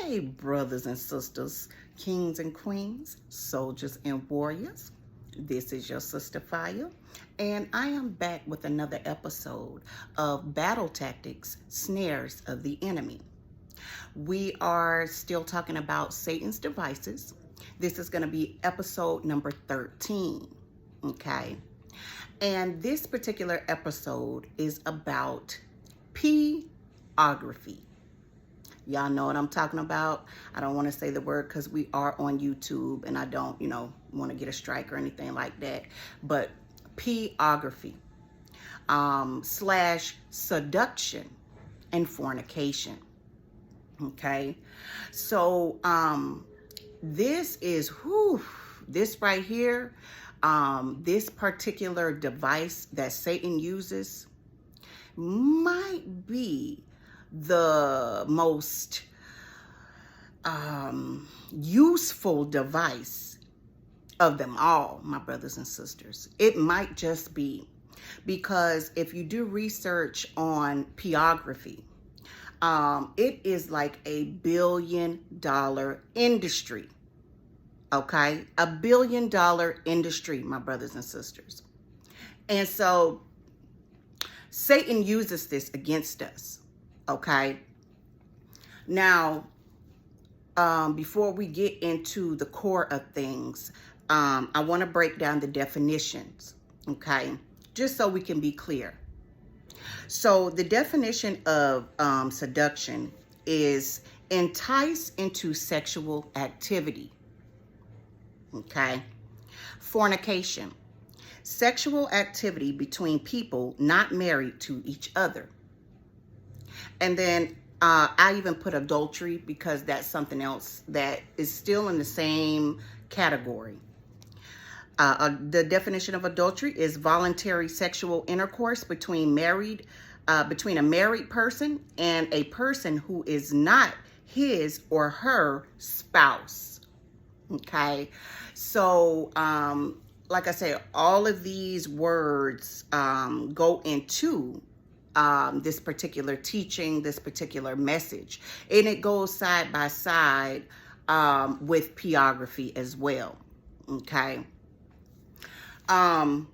Hey, brothers and sisters, kings and queens, soldiers and warriors. This is your sister Fire, and I am back with another episode of Battle Tactics, Snares of the Enemy. We are still talking about Satan's devices. This is going to be episode number 13, okay? And this particular episode is about P-ography. Y'all know what I'm talking about. I don't want to say the word because we are on YouTube and I don't, want to get a strike or anything like that. But P-ography slash seduction and fornication. Okay. So this is, this right here, this particular device that Satan uses might be the most useful device of them all, my brothers and sisters. It might just be, because if you do research on P-ography, it is like a $1 billion industry. Okay, $1 billion industry, my brothers and sisters. And so Satan uses this against us. Okay. Now, before we get into the core of things, I want to break down the definitions. Okay. Just so we can be clear. So the definition of seduction is entice into sexual activity. Okay. Fornication, sexual activity between people not married to each other. And then I even put adultery because that's something else that is still in the same category. The definition of adultery is voluntary sexual intercourse between a married person and a person who is not his or her spouse. Okay, so like I said, all of these words go into this particular teaching, this particular message, and it goes side by side with P-ography as well. Okay. How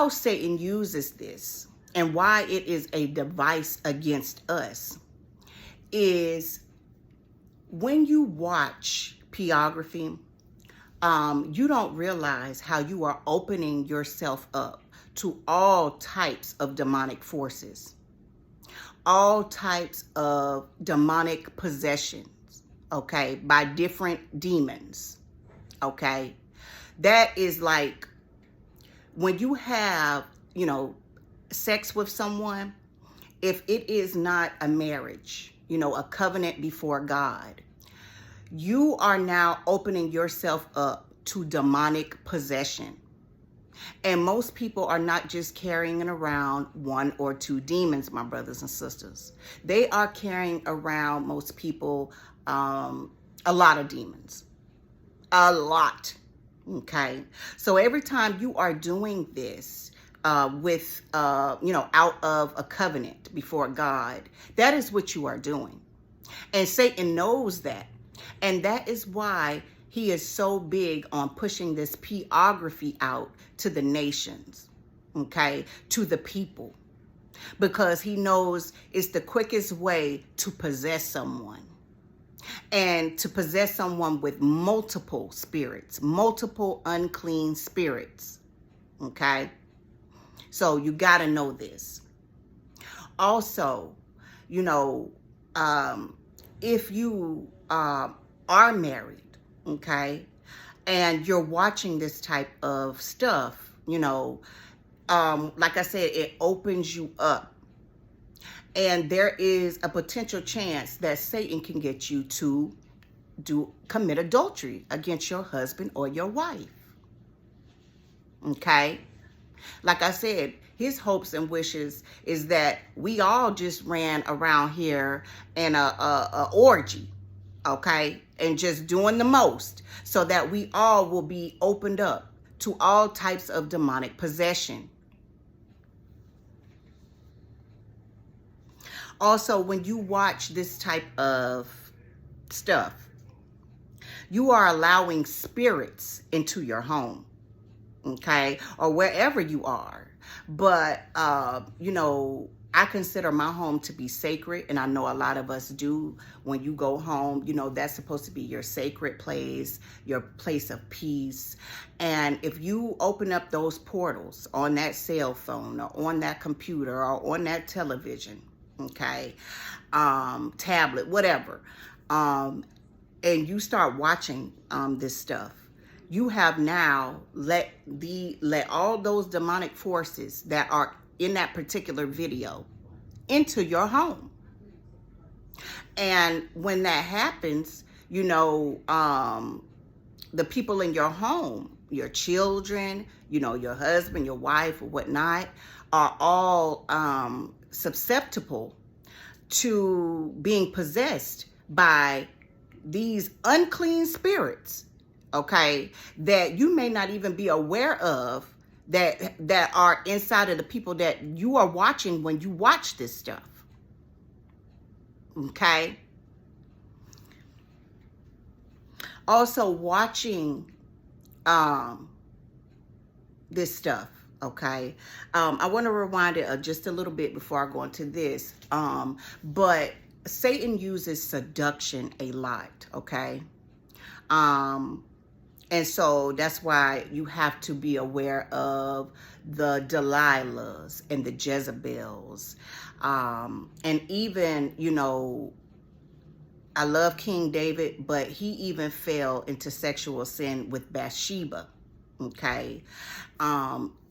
Satan uses this and why it is a device against us is when you watch P-ography, you don't realize how you are opening yourself up to all types of demonic forces, all types of demonic possessions, okay, by different demons, okay? That is like when you have, sex with someone, if it is not a marriage, a covenant before God, you are now opening yourself up to demonic possession. And most people are not just carrying around one or two demons, my brothers and sisters. They are carrying around, most people, a lot of demons. A lot. Okay. So every time you are doing this with, out of a covenant before God, that is what you are doing. And Satan knows that. And that is why he is so big on pushing this P-ography out to the nations, okay, to the people, because he knows it's the quickest way to possess someone, and to possess someone with multiple spirits, multiple unclean spirits, okay? So you got to know this. Also, if you are married, okay, and you're watching this type of stuff, like I said, it opens you up. And there is a potential chance that Satan can get you to commit adultery against your husband or your wife. Okay? Like I said, his hopes and wishes is that we all just ran around here in a orgy, okay, and just doing the most, so that we all will be opened up to all types of demonic possession. Also, when you watch this type of stuff, you are allowing spirits into your home, okay, or wherever you are. But, you know, I consider my home to be sacred, and I know a lot of us do. When you go home, you know, that's supposed to be your sacred place, your place of peace. And if you open up those portals on that cell phone or on that computer or on that television, okay, tablet, whatever, and you start watching this stuff, you have now let all those demonic forces that are in that particular video into your home. And when that happens, you know, the people in your home, your children, you know, your husband, your wife, or whatnot, are all susceptible to being possessed by these unclean spirits, okay, that you may not even be aware of, that are inside of the people that you are watching when you watch this stuff, okay? Also, watching this stuff, okay, I want to rewind it just a little bit before I go into this, but Satan uses seduction a lot, okay? And so that's why you have to be aware of the Delilahs and the Jezebels. And even, you know, I love King David, but he even fell into sexual sin with Bathsheba, okay?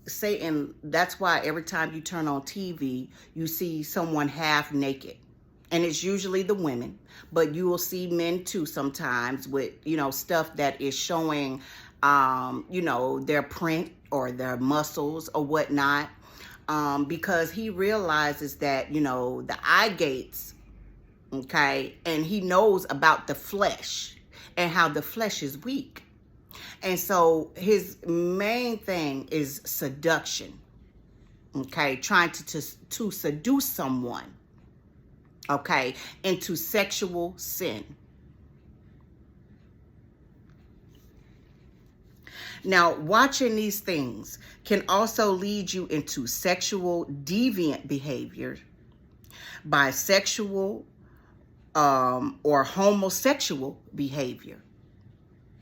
Satan, that's why every time you turn on TV, you see someone half naked. And it's usually the women, but you will see men too sometimes with, you know, stuff that is showing, you know, their print or their muscles or whatnot, because he realizes that, you know, the eye gates, okay, and he knows about the flesh and how the flesh is weak. And so his main thing is seduction, okay, trying to seduce someone, okay, into sexual sin. Now, watching these things can also lead you into sexual deviant behavior, bisexual, or homosexual behavior,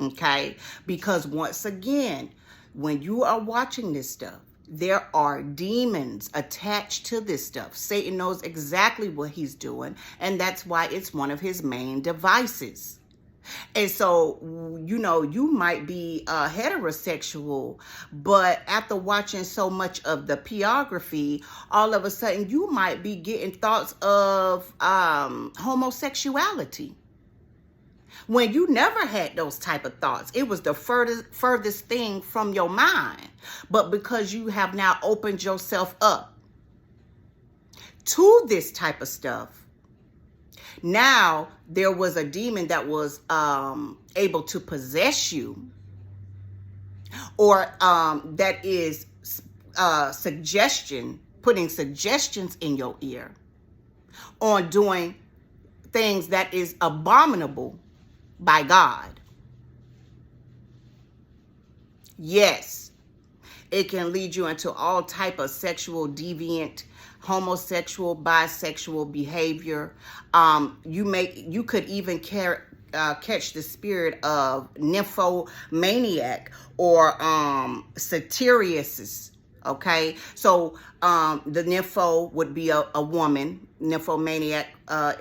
okay? Because once again, when you are watching this stuff, there are demons attached to this stuff. Satan knows exactly what he's doing, and that's why it's one of his main devices. And so, you know, you might be heterosexual, but after watching so much of the pornography, all of a sudden you might be getting thoughts of homosexuality, when you never had those type of thoughts. It was the furthest thing from your mind. But because you have now opened yourself up to this type of stuff, now there was a demon that was able to possess you, or that is putting suggestions in your ear on doing things that is abominable by God. Yes, it can lead you into all type of sexual deviant, homosexual, bisexual behavior. You could even catch the spirit of nymphomaniac or satyriasis. Okay, so the nympho would be a woman. Nymphomaniac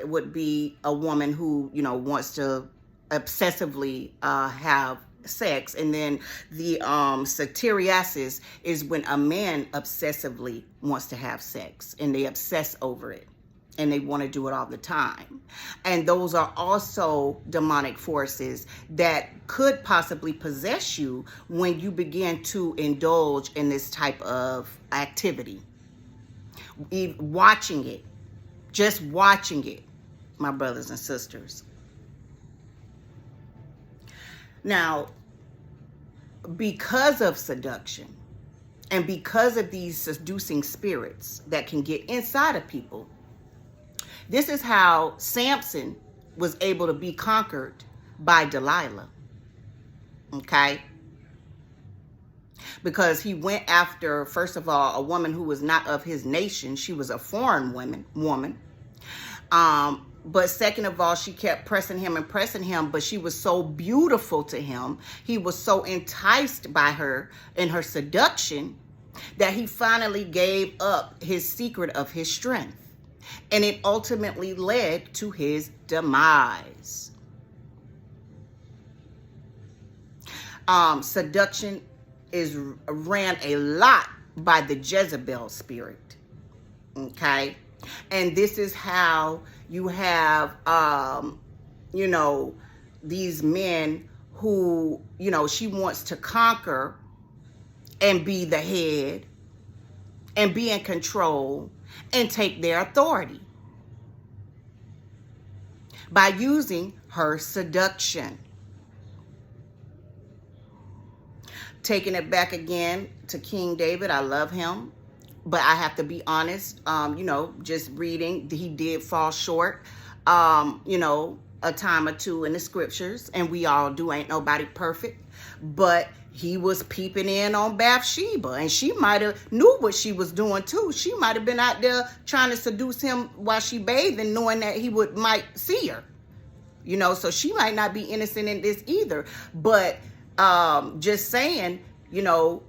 would be a woman who, you know, wants to obsessively have sex. And then the satyriasis is when a man obsessively wants to have sex, and they obsess over it, and they want to do it all the time. And those are also demonic forces that could possibly possess you when you begin to indulge in this type of activity. Watching it, just watching it, my brothers and sisters. Now, because of seduction and because of these seducing spirits that can get inside of people, This is how Samson was able to be conquered by Delilah. Okay? Because he went after, first of all, a woman who was not of his nation. She was a foreign woman. But second of all, she kept pressing him and pressing him, but she was so beautiful to him. He was so enticed by her and her seduction that he finally gave up his secret of his strength. And it ultimately led to his demise. Seduction is ran a lot by the Jezebel spirit. Okay? And this is how you have, you know, these men who, you know, she wants to conquer and be the head and be in control and take their authority by using her seduction. Taking it back again to King David, I love him. But I have to be honest, you know, just reading, he did fall short, you know, a time or two in the scriptures. And we all do, ain't nobody perfect. But he was peeping in on Bathsheba. And she might have knew what she was doing too. She might have been out there trying to seduce him while she bathed and knowing that he might see her. You know, so she might not be innocent in this either. But just saying, you know,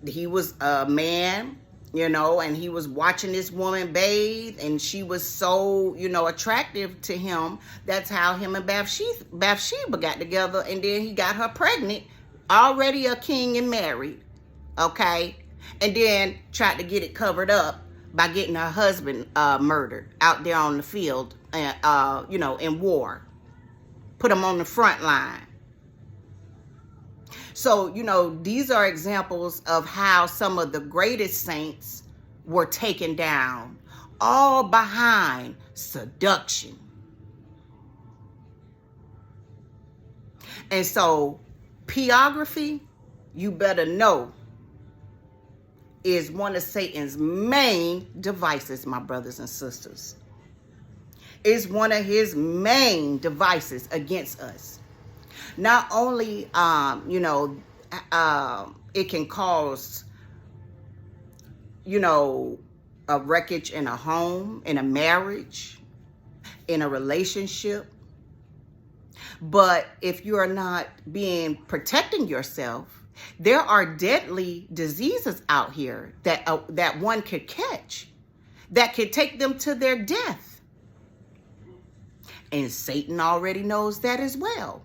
he was a man, you know, and he was watching this woman bathe, and she was so, you know, attractive to him. That's how him and Bathsheba got together, and then he got her pregnant, already a king and married, okay? And then tried to get it covered up by getting her husband murdered out there on the field, you know, in war. Put him on the front line. So, you know, these are examples of how some of the greatest saints were taken down, all behind seduction. And so, pornography, you better know, is one of Satan's main devices, my brothers and sisters. It's one of his main devices against us. Not only, you know, it can cause, you know, a wreckage in a home, in a marriage, in a relationship. But if you are not protecting yourself, there are deadly diseases out here that one could catch that could take them to their death. And Satan already knows that as well.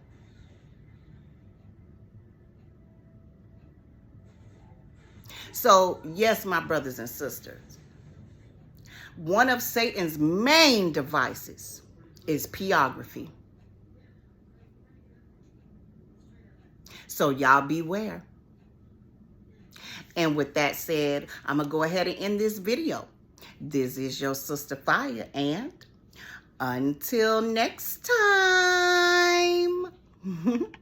So, yes, my brothers and sisters, one of Satan's main devices is pornography. So, y'all beware. And with that said, I'm going to go ahead and end this video. This is your sister Fire, and until next time.